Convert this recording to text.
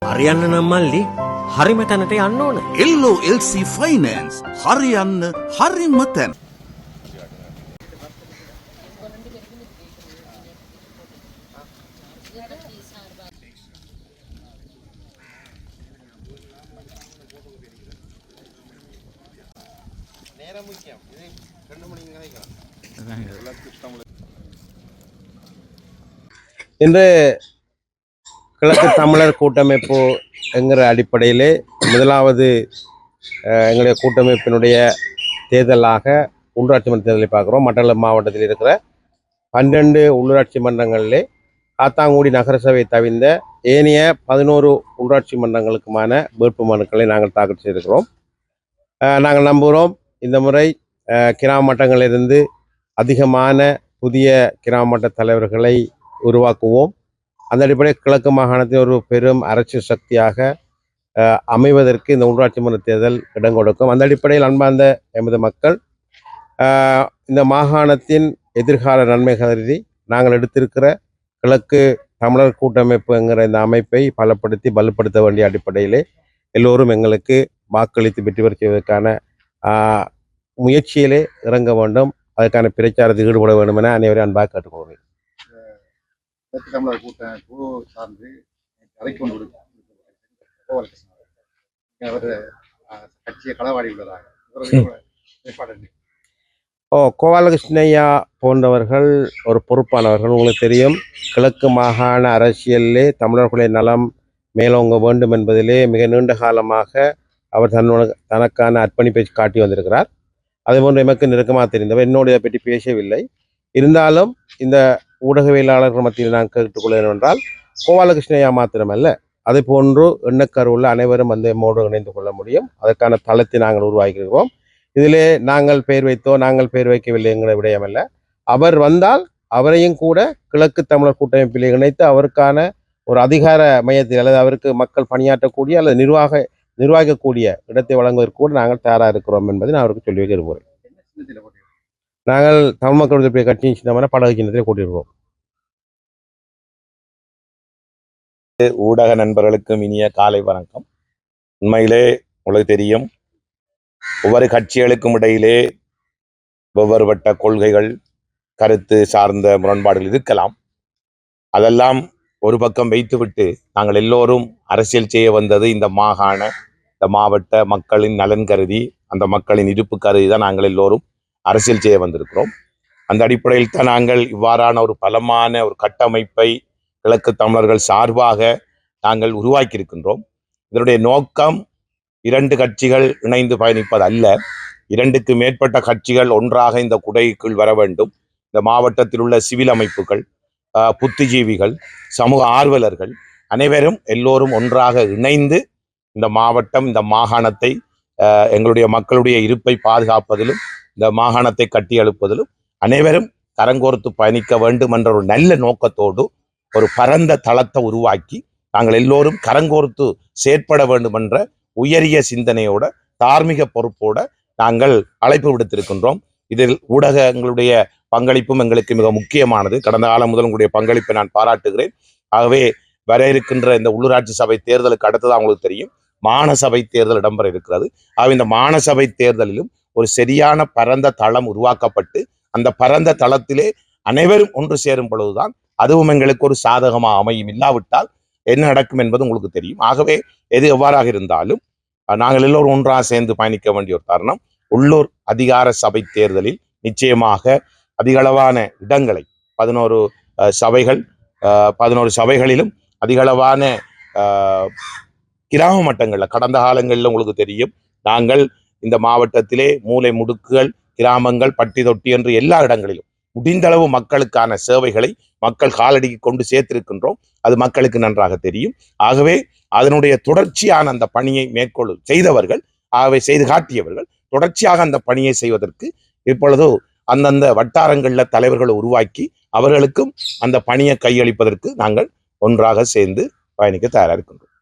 හරියන්න නම් මල්ලි හරිම තැනට යන්න ඕන. LOLC Finance හරියන්න හරිම තැන. இன்று கிழக்கு தமிழர் கூட்டமைப்பு என்கிற அடிப்படையிலே முதலாவது எங்களுடைய கூட்டமைப்பினுடைய தேர்தலாக உள்ளூராட்சி மன்ற தேர்தலை பார்க்குறோம். மட்டக்களப்பு மாவட்டத்தில் இருக்கிற 12 உள்ளூராட்சி மன்றங்களிலே காத்தாங்குடி நகரசபை தவிர்ந்த ஏனைய 11 உள்ளூராட்சி மன்றங்களுக்குமான வேட்பு மனுக்களை நாங்கள் தாக்கல் செய்திருக்கிறோம். நாங்கள் நம்புகிறோம் இந்த முறை கிராம மட்டங்களிலிருந்து அதிகமான புதிய கிராம மட்ட தலைவர்களை உருவாக்குவோம். அந்த அடிப்படையில் கிழக்கு மாகாணத்தின் ஒரு பெரும் அரசியல் சக்தியாக அமைவதற்கு இந்த உள்ளூராட்சி மன்ற தேர்தல் இடம் கொடுக்கும். அந்த அடிப்படையில் அன்பார்ந்த எமது மக்கள், இந்த மாகாணத்தின் எதிர்கால நன்மை கருதி நாங்கள் எடுத்திருக்கிற கிழக்கு தமிழர் கூட்டமைப்புங்கிற இந்த அமைப்பை பலப்படுத்தி வலுப்படுத்த வேண்டிய அடிப்படையிலே எல்லோரும் எங்களுக்கு வாக்களித்து வெற்றி பெற செய்வதற்கான முயற்சியிலே இறங்க வேண்டும். அதற்கான பிரச்சாரத்தில் ஈடுபட வேண்டும் என அனைவரையும் அன்பாக கேட்டுக்கொள்வேன். தமிழர் கூட்டமைப்பு சார்ந்து அழைப்பு அவர் கட்சியை களவாடி உள்ளதாக கோபாலகிருஷ்ணய்யா போன்றவர்கள் ஒரு பொறுப்பானவர்கள். உங்களுக்கு தெரியும், கிழக்கு மாகாண அரசியலிலே தமிழர்களுடைய நலம் மேலோங்க வேண்டும் என்பதிலே மிக நீண்ட காலமாக அவர் தனக்கான அர்ப்பணிப்பை காட்டி வந்திருக்கிறார். அதேபோன்று எமக்கு நெருக்கமாக தெரிந்தவர். என்னோடு இதை பற்றி பேசவில்லை. இருந்தாலும் இந்த ஊடகவியலாளர்கள் மத்தியில் நான் கேட்டுக்கொள்கிறேன் என்றால், கோபாலகிருஷ்ணய்யா மாத்திரமல்ல, அதே போன்று எண்ணக்கருவுள்ள அனைவரும் வந்து எம்மோடு இணைந்து கொள்ள முடியும். அதற்கான தளத்தை நாங்கள் உருவாக்கியிருக்கிறோம். இதிலே நாங்கள் பெயர் வைத்தோ நாங்கள் பெயர் வைக்கவில்லை என்கிற விடயமல்ல. அவர் வந்தால் அவரையும் கூட கிழக்கு தமிழர் கூட்டமைப்பில் இணைத்து அவருக்கான ஒரு அதிகார மையத்தில் அல்லது அவருக்கு மக்கள் பணியாற்றக்கூடிய அல்லது நிர்வாகிக்கக்கூடிய இடத்தை வழங்குவதற்கு கூட நாங்கள் தயாராக இருக்கிறோம் என்பதை நான் அவருக்கு சொல்லி வைக்க விரும்புகிறேன். நாங்கள் தமிழ் மக்கள் விடுதலை கட்சியின் சின்னமான படகு சின்னத்தில் கூட்டியிருக்கிறோம். ஊடக நண்பர்களுக்கும் இனிய காலை வணக்கம். உண்மையிலே உங்களுக்கு தெரியும், ஒவ்வொரு கட்சிகளுக்கும் இடையிலே வெவ்வேறுபட்ட கொள்கைகள், கருத்து சார்ந்த முரண்பாடுகள் இருக்கலாம். அதெல்லாம் ஒரு பக்கம் வைத்துவிட்டு நாங்கள் எல்லோரும் அரசியல் செய்ய வந்தது இந்த மாகாண, இந்த மாவட்ட மக்களின் நலன் கருதி, அந்த மக்களின் இருப்பு கருதி தான் நாங்கள் எல்லோரும் அரசியல் செய்ய வந்திருக்கிறோம். அந்த அடிப்படையில் தான் நாங்கள் இவ்வாறான ஒரு பலமான ஒரு கட்டமைப்பை கிழக்கு தமிழர்கள் சார்பாக நாங்கள் உருவாக்கி இருக்கின்றோம். இதனுடைய நோக்கம் 2 கட்சிகள் இணைந்து பயணிப்பது அல்ல. 2க்கு மேற்பட்ட கட்சிகள் ஒன்றாக இந்த குடைக்குள் வர வேண்டும். இந்த மாவட்டத்தில் உள்ள சிவில் அமைப்புகள், புத்திஜீவிகள், சமூக ஆர்வலர்கள் அனைவரும் எல்லோரும் ஒன்றாக இணைந்து இந்த மாவட்டம், இந்த மாகாணத்தை, எங்களுடைய மக்களுடைய இருப்பை பாதுகாப்பதிலும் இந்த மாகாணத்தை கட்டி எழுப்பதிலும் அனைவரும் கரங்கோர்த்து பயணிக்க வேண்டும் என்ற ஒரு நல்ல நோக்கத்தோடு ஒரு பரந்த தளத்தை உருவாக்கி நாங்கள் எல்லோரும் கரங்கோர்த்து செயற்பட வேண்டும் என்ற உயரிய சிந்தனையோட, தார்மீக பொறுப்போட நாங்கள் அழைப்பு விடுத்திருக்கின்றோம். இதில் ஊடகங்களுடைய பங்களிப்பும் எங்களுக்கு மிக முக்கியமானது. கடந்த காலம் முதல் உங்களுடைய பங்களிப்பை நான் பாராட்டுகிறேன். ஆகவே வர இருக்கின்ற இந்த உள்ளூராட்சி சபை தேர்தலுக்கு அடுத்தது அவங்களுக்கு தெரியும், மாநசபை தேர்தல் இடம்பெற இருக்கிறது. ஆகவே இந்த மாநசபை தேர்தலிலும் ஒரு சரியான பரந்த தளம் உருவாக்கப்பட்டு அந்த பரந்த தளத்திலே அனைவரும் ஒன்று சேரும் பொழுதுதான் அதுவும் எங்களுக்கு ஒரு சாதகமாக அமையும். இல்லாவிட்டால் என்ன நடக்கும் என்பது உங்களுக்கு தெரியும். ஆகவே எது எவ்வாறாக இருந்தாலும் நாங்கள் எல்லோரும் ஒன்றாக சேர்ந்து பயணிக்க வேண்டிய ஒரு தருணம். உள்ளூர் அதிகார சபை தேர்தலில் நிச்சயமாக அதிகளவான இடங்களை 11 சபைகள், 11 சபைகளிலும் அதிகளவான கிராம மட்டங்களில் கடந்த காலங்களில் உங்களுக்கு தெரியும், நாங்கள் இந்த மாவட்டத்திலே மூலை முடுக்குகள், கிராமங்கள், பட்டி தொட்டி என்று எல்லா இடங்களிலும் முடிந்தளவு மக்களுக்கான சேவைகளை மக்கள் காலடிக்கு கொண்டு சேர்த்திருக்கின்றோம். அது மக்களுக்கு நன்றாக தெரியும். ஆகவே அதனுடைய தொடர்ச்சியான அந்த பணியை செய்தவர்கள், ஆகவே செய்து காட்டியவர்கள் தொடர்ச்சியாக அந்த பணியை செய்வதற்கு இப்பொழுது அந்தந்த வட்டாரங்களில் தலைவர்களை உருவாக்கி அவர்களுக்கும் அந்த பணியை கையளிப்பதற்கு நாங்கள் ஒன்றாக சேர்ந்து பயணிக்க தயாராக இருக்கின்றோம்.